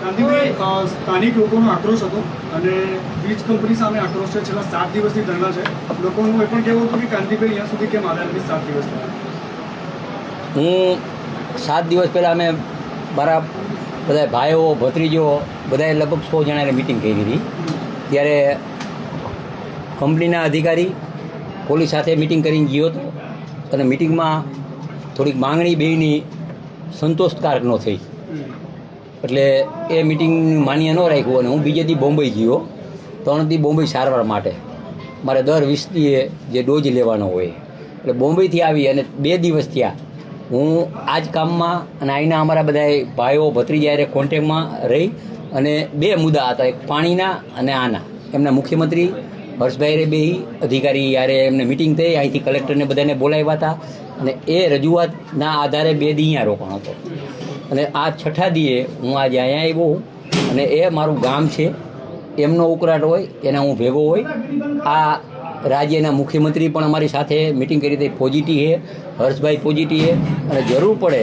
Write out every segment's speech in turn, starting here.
ગાંધીભાઈ, સ્થાનિક લોકોનો આક્રોશ હતો અને વીજ કંપની સામે આક્રોશ છે. છેલ્લા 7 દિવસથી ધરણા છે. લોકોનું એ પણ કહેવું હતું કે ગાંધીભાઈ અહીંયા સુધી કેમ આવ્યા નથી 7 દિવસ થયા. હું 7 દિવસ પહેલાં અમે મારા બધા ભાઈઓ ભત્રીજો બધાએ લગભગ 100 જણાને મિટિંગ કરી હતી. ત્યારે કંપનીના અધિકારી પોલીસ સાથે મિટિંગ કરીને ગયો હતો અને મિટિંગમાં થોડીક માંગણી બેયની સંતોષકારક ન થઈ એટલે એ મિટિંગ માન્ય ન રાખ્યું અને હું બીજેથી બોમ્બે ગયો. 3 દી બોમ્બે સારવાર માટે મારે દર 20 દીએ જે ડોઝ લેવાનો હોય એટલે બોમ્બેથી આવી અને 2 દિવસ થયા હું આ જ કામમાં અને અહીંના અમારા બધા ભાઈઓ ભત્રીજાએ કોન્ટેક્ટમાં રહી અને 2 મુદ્દા હતા, એક પાણીના અને આના. એમના મુખ્યમંત્રી હર્ષભાઈ બે અધિકારી યારે એમને મિટિંગ થઈ, અહીંથી કલેક્ટરને બધાને બોલાવ્યા હતા અને એ રજૂઆતના આધારે 2 દી અહીંયા રોકાણ હતો અને આ 6ઠા દીએ હું આજે અહીંયા આવ્યો અને એ મારું ગામ છે, એમનો ઉકળાટ હોય એના હું ભેગો હોય. આ રાજ્યના મુખ્યમંત્રી પણ અમારી સાથે મિટિંગ કરી હતી, પોઝિટિવ છે, હર્ષભાઈ પોઝિટિવ છે અને જરૂર પડે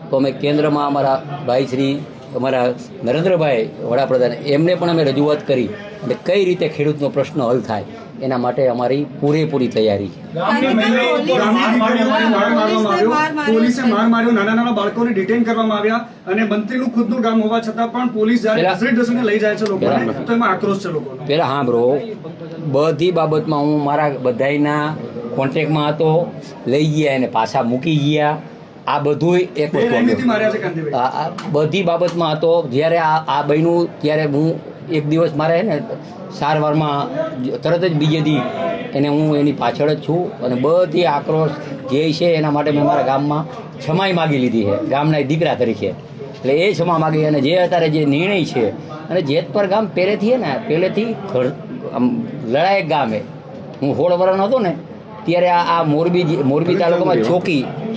તો અમે કેન્દ્રમાં અમારા ભાઈ શ્રી અમારા નરેન્દ્રભાઈ વડાપ્રધાન એમને પણ અમે રજૂઆત કરી અને કઈ રીતે ખેડૂતનો પ્રશ્ન હલ થાય એના માટે અમારી પૂરેપૂરી તૈયારી છે. પોલીસે માર માર્યો, નાના બાળકોને ડિટેન કરવામાં આવ્યા અને મંત્રીનું ખુદનું ગામ હોવા છતાં પણ પોલીસ જ્યારે ઘસડીને લઈ જાય છે લોકોને, તો એમાં આક્રોશ છે લોકોનો. પહેલાં સાંભળો, બધી બાબતમાં હું મારા બધાના કોન્ટેક્ટમાં હતો, લઈ ગયા એને પાછા મૂકી ગયા. આ બધું એક બધી બાબતમાં હતો. જ્યારે આ બન્યું ત્યારે હું એક દિવસ મારે ને સારવારમાં તરત જ બીજે દી એને હું એની પાછળ જ છું અને બધી આક્રોશ જે છે એના માટે મેં મારા ગામમાં ક્ષમાઈ માગી લીધી છે ગામના દીકરા તરીકે. એટલે એ ક્ષમા માગી અને જે અત્યારે જે નિર્ણય છે અને જેતપર ગામ પહેલેથી ને પહેલેથી લડાયક ગામ છે. હું 16 વર્ષનો હતો ને ત્યારે આ મોરબી તાલુકામાં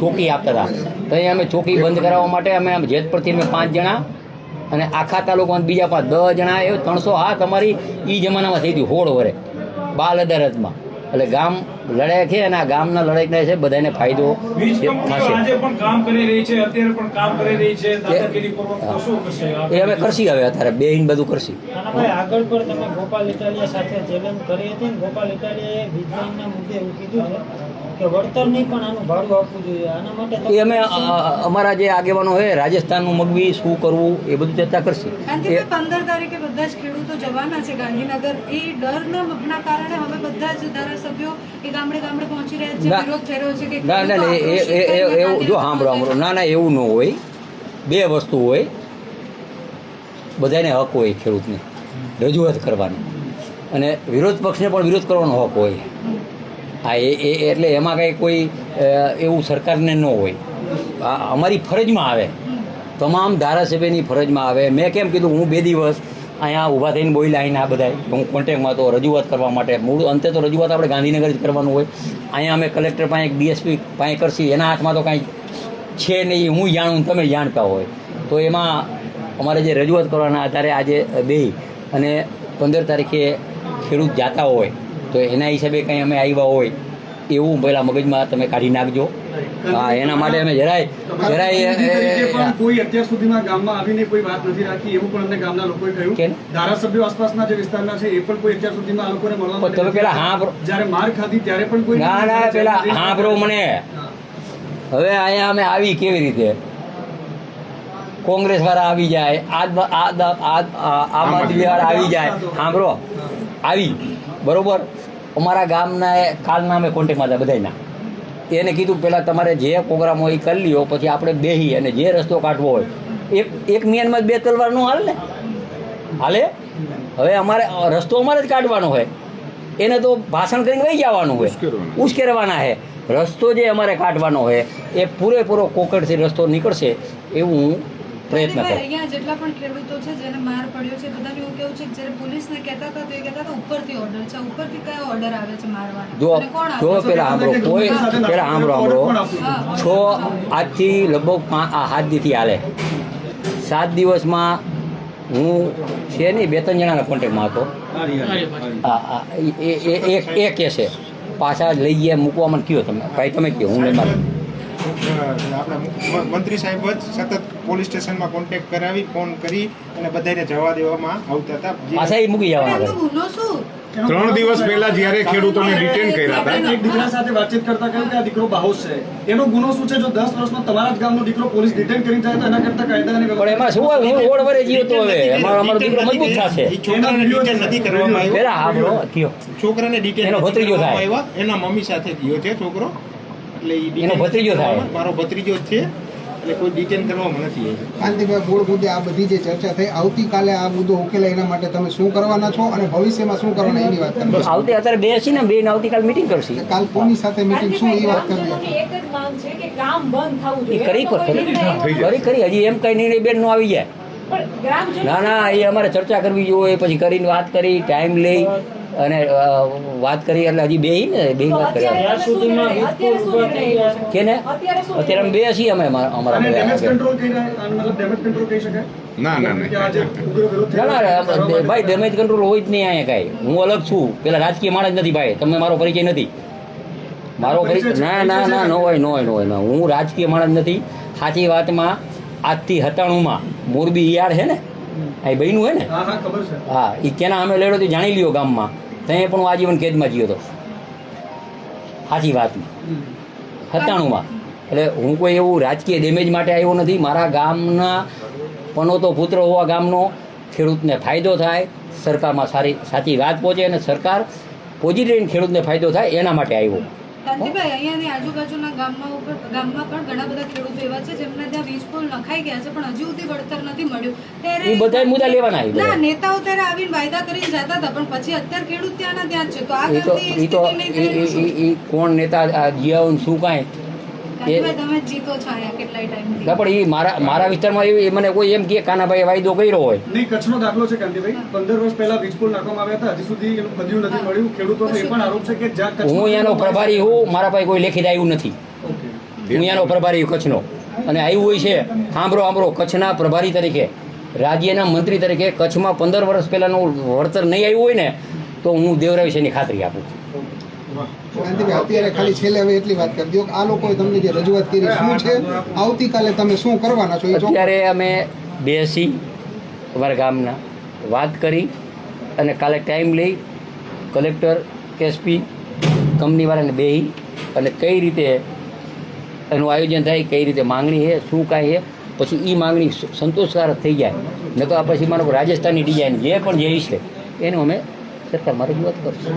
ચોકી આપતા હતા. તો અહીંયા અમે ચોકી બંધ કરાવવા માટે અમે જેતપરથી અમે 5 જણા અને આખા તાલુકામાં બીજા 10 જણા એ 300 હાથ અમારી એ જમાનામાં થઈ હતી 16 વર્ષે બાલ અદાલતમાં. એટલે ગામ લડાઈ છે અને આ ગામના લડાઈ છે બધાને ફાયદો થશે. એ અમે કરશી હવે અત્યારે બેહીને બધું કરશી. આગળ પર તમે ગોપાલ ઇટાલિયા સાથે ચેલેન્જ કરી હતી ને ગોપાલ ઇટાલિયાએ વીજળીના મુદ્દે એવું કીધું છે કે વળતર નહીં પણ આનું ભાડું આપવું જોઈએ. આના માટે એ અમે અમારા જે આગેવાનો હોય રાજસ્થાનનું મગવી શું કરવું એ બધું ચર્ચા કરશી. 15 તારીખે બધા જ ખેડૂતો જવાના છે ગાંધીનગર. એ ડરના કારણે હવે બધા જ ધારાસભ્યો એ ગામડે પહોંચી રહ્યા છે, વિરોધ થઈ રહ્યો છે કે ના એવું જો સાંભળો ના એવું ન હોય. 2 વસ્તુ હોય, બધાને હક હોય ખેડૂતને રજૂઆત કરવાનો અને વિરોધ પક્ષને પણ વિરોધ કરવાનો હક હોય. હા એટલે એમાં કંઈ કોઈ એવું સરકારને ન હોય. અમારી ફરજમાં આવે, તમામ ધારાસભ્યની ફરજમાં આવે. મેં કેમ કીધું હું 2 દિવસ અહીંયા ઊભા થઈને બોલ્યા આવીને આ બધા હું કોન્ટેક્ટમાં તો રજૂઆત કરવા માટે મૂળ અંતે તો રજૂઆત આપણે ગાંધીનગર જ કરવાનું હોય. અહીંયા અમે કલેક્ટર પાસે ડીએસપી પાસે કરશી, એના હાથમાં તો કાંઈ છે નહીં, હું જાણું તમે જાણતા હોય. તો એમાં અમારે જે રજૂઆત કરવાના આધારે આજે 2 અને 15 તારીખે ખેડૂત જાતા હોય તો એના હિસાબે કંઈ અમે આવ્યા હોય એવું પહેલાં મગજમાં તમે કાઢી નાખજો. હા, એના માટે અમે જરાય કોઈ અત્યાર સુધીમાં ગામમાં આવીને કોઈ વાત નથી રાખી એવું પણ અમને ગામના લોકોએ કહ્યું. ધારાસભ્યો આસપાસના જે વિસ્તારના છે એ પણ કોઈ અત્યાર સુધીમાં આ લોકોને મળવા તમે પેલા જ્યારે માર ખાધી ત્યારે પણ કોઈ ના પેલા સાંભળો મને. હવે અહીંયા અમે આવી કેવી રીતે? કોંગ્રેસ વાળા આવી જાય, આમ આદમી વાળા આવી જાય, સાંભળો આવી બરોબર. અમારા ગામના કાલના અમે કોન્ટેક્ટમાં હતા બધાના. એને કીધું પહેલાં તમારે જે પ્રોગ્રામ હોય એ કરી લ્યો, પછી આપણે બેસી અને જે રસ્તો કાઢવો હોય એક મિયાનમાં 2 તલવાર નો હાલે. હવે અમારે રસ્તો અમારે જ કાઢવાનો હોય, એને તો ભાષણ કરીને વહી જવાનું હોય, ઉશ્કેરવાના છે. રસ્તો જે અમારે કાઢવાનો હોય એ પૂરેપૂરો કોકડથી રસ્તો નીકળશે એવું હું પ્રયત્ન કરું. અહીંયા જેટલા પણ ખેડૂતો છે જેને માર પડ્યો છે બધાને એવું કેવું છે કે જ્યારે પોલીસને કહેતા હતા તો એ કહેતા હતા ઉપરથી ઓર્ડર છે. ઉપરથી કયો ઓર્ડર આવે છે મારવાનો? જો પેલા સાંભળો છો આજથી લગભગ 7 દીથી હાલે. 7 દિવસમાં હું છે નહીં 2-3 જણાના કોન્ટેક્ટમાં હતો. એ કહેશે પાછા લઈ ગયા મૂકવામાં કયો તમે ભાઈ તમે કહો હું નહીં મારું. આપણે મંત્રી સાહેબ જ સતત પોલીસ સ્ટેશનમાં કોન્ટેક્ટ કરાવી ફોન કરી અને બધાને જવા દેવામાં આવતા હતા. પાછા એ મૂકી જવાના એમનો કરે. ગુનો શું? 3 દિવસ પહેલા જ્યારે ખેડૂતોને ડિટેન કર્યા હતા, એક દીકરા સાથે વાતચીત કરતા કહ્યું કે આ દીકરો બાહોશ છે. એનો ગુનો શું છે? જો 10 વર્ષનો તમારા જ ગામનો દીકરો પોલીસ ડિટેન કરીને જાય તો એના કરતા કાયદાની પણ એમાં શું હોય, હું રોડ વરે જીવ તો હવે અમારો દીકરો મજબૂત થશે. એ છોકરાને ડિટેન નથી કરવામાં આવ્યો. પેલા આપણો થયો છોકરાને ડિટેન એનો નથી ભત્રીજો કરવામાં થાય. આવ્યો. એના મમ્મી સાથે ગયો છે છોકરો, એટલે ઈ એનો detain ભત્રીજો થાય. મારો ભત્રીજો જ છે, એટલે કોઈ ડિટેન કરવામાં નથી આવ્યો. કાંતિભાઈ, મૂળ મુદ્દે આ બધી જે ચર્ચા થઈ, આવતીકાલે આ મુદ્દો ઉકેલાય એના માટે તમે શું કરવાના છો અને ભવિષ્યમાં શું કરવાના એની વાત કરવી આવતી અત્યારે બે છે ને, બે ને આવતીકાલ મીટિંગ કરશી. છે. કાલ કોની સાથે મીટિંગ શું એ વાત કરવી ગામજનોની એક જ માંગ છે કે ગામ બંધ થવું એ જોઈએ. કરી એનો કોઈ નિર્ણય કરી હજી એમ કઈ નિર્ણય બેન નો આવી જાય. પણ ગ્રામજનો ના ના, એ અમારે ચર્ચા કરવી જોઈએ, પછી કરીને વાત કરી, ટાઈમ લઈ અને વાત કરી, એટલે હજી બે ને બે વાત કરી. અત્યારે સુધીમાં અત્યારે શું નિર્ણય લેવો છે? કે ને અત્યારે શું અત્યારે અમે બે છીએ, અમે અમારા અને ડેમેજ બધા. કંટ્રોલ કહી રહ્યા, મતલબ ડેમેજ કંટ્રોલ કહી શકાય ના ના કે આજે ના ઉગ્ર વિરોધ ના થઈ ના રહ્યો છે. ભાઈ, ડેમેજ કંટ્રોલ હોય જ નહીં અહીંયા કાંઈ. હું અલગ છું, પેલા રાજકીય માણસ નથી ભાઈ, તમે મારો પરિચય નથી. મારો પરિચય ના ના ના ન હોય ન હોય ન હોય ન. હું રાજકીય માણસ નથી. સાચી વાતમાં આજથી 97માં મોરબી યાર છે ને, આ બહેનું હોય ને, હા હા ખબર છે. હા, એ કેના અમે લડ્યો તો જાણી લ્યો ગામમાં. ત્યાં પણ હું આજીવન કેદમાં ગયો હતો, સાચી વાતમાં 97માં. એટલે હું કોઈ એવું રાજકીય ડેમેજ માટે આવ્યો નથી. મારા ગામના પનોતો પુત્ર હોવા ગામનો ખેડૂતને ફાયદો થાય, સરકારમાં સાચી વાત પહોંચે અને સરકાર પોઝિટિવ ખેડૂતને ફાયદો થાય એના માટે આવ્યો. કાંતિભાઈ, અહીંયાની આજુબાજુના ગામમાં પણ ઘણા બધા ખેડૂતો એવા છે જેમને ત્યાં વીજ પુલ નખાઈ ગયા છે પણ હજુ સુધી વળતર નથી મળ્યું. ત્યારે એ બધાય મુદ્દા લેવાના છે. ના, નેતાઓ ત્યારે આવીને વાયદા કરીને જતા હતા પણ પછી અત્યારે ખેડૂત ત્યાંના ત્યાં જ છે. તો આ એ તો ગંદી એ તો સ્થિતિ નહીં થાય તો શું? એ કોણ નેતા જીયાઓ શું કાંઈ કાંતિભાઈ, તમે જ જીતો છો અહીંયા કેટલાય ટાઈમથી. ના, પણ એ મારા વિસ્તારમાં એ મને કોઈ એમ કે કાનાભાઈ વાયદો કર્યો હોય. નહીં, કચ્છનો દાખલો છે કાંતિભાઈ. 15 વર્ષ પહેલા વીજ પુલ નાખવામાં આવ્યા હતા, હજી સુધી એનું ખદ્યું નથી મળ્યું. ખેડૂતોનો એ પણ આરોપ છે કે જ્યાં હું કચ્છમાં અહીંયાનો પ્રભારી હું, મારા પાસે કોઈ લેખિત આવ્યું નથી. ઓકે. હું અહીંયાનો પ્રભારી કચ્છનો, અને આવ્યું હોય છે સાંભળો કચ્છના પ્રભારી તરીકે, રાજ્યના મંત્રી તરીકે કચ્છમાં 15 વર્ષ પહેલાંનું વળતર નહીં આવ્યું હોય ને તો હું દેવરા વિશેની ખાતરી આપું. કાંતિભાઈ, અત્યારે ખાલી છેલ્લે હવે એટલી વાત કરી દો કે આ લોકોએ તમને જે રજૂઆત કરી શું છે, આવતીકાલે તમે શું કરવાના છો એ ચોક્કસ. અત્યારે અમે બેસી અમારા ગામના વાત કરી અને કાલે ટાઈમ લઈ કલેક્ટર, એસપી, કંપનીવાળાને બેસી અને કઈ રીતે એનું આયોજન થાય, કઈ રીતે માંગણી છે, શું કાંઈ છે, પછી એ માંગણી સંતોષકારક થઈ જાય ને તો આ પછી માનો રાજસ્થાનની ડિઝાઇન જે પણ જે છે એનું અમે સરકારમાં રજૂઆત કરશું.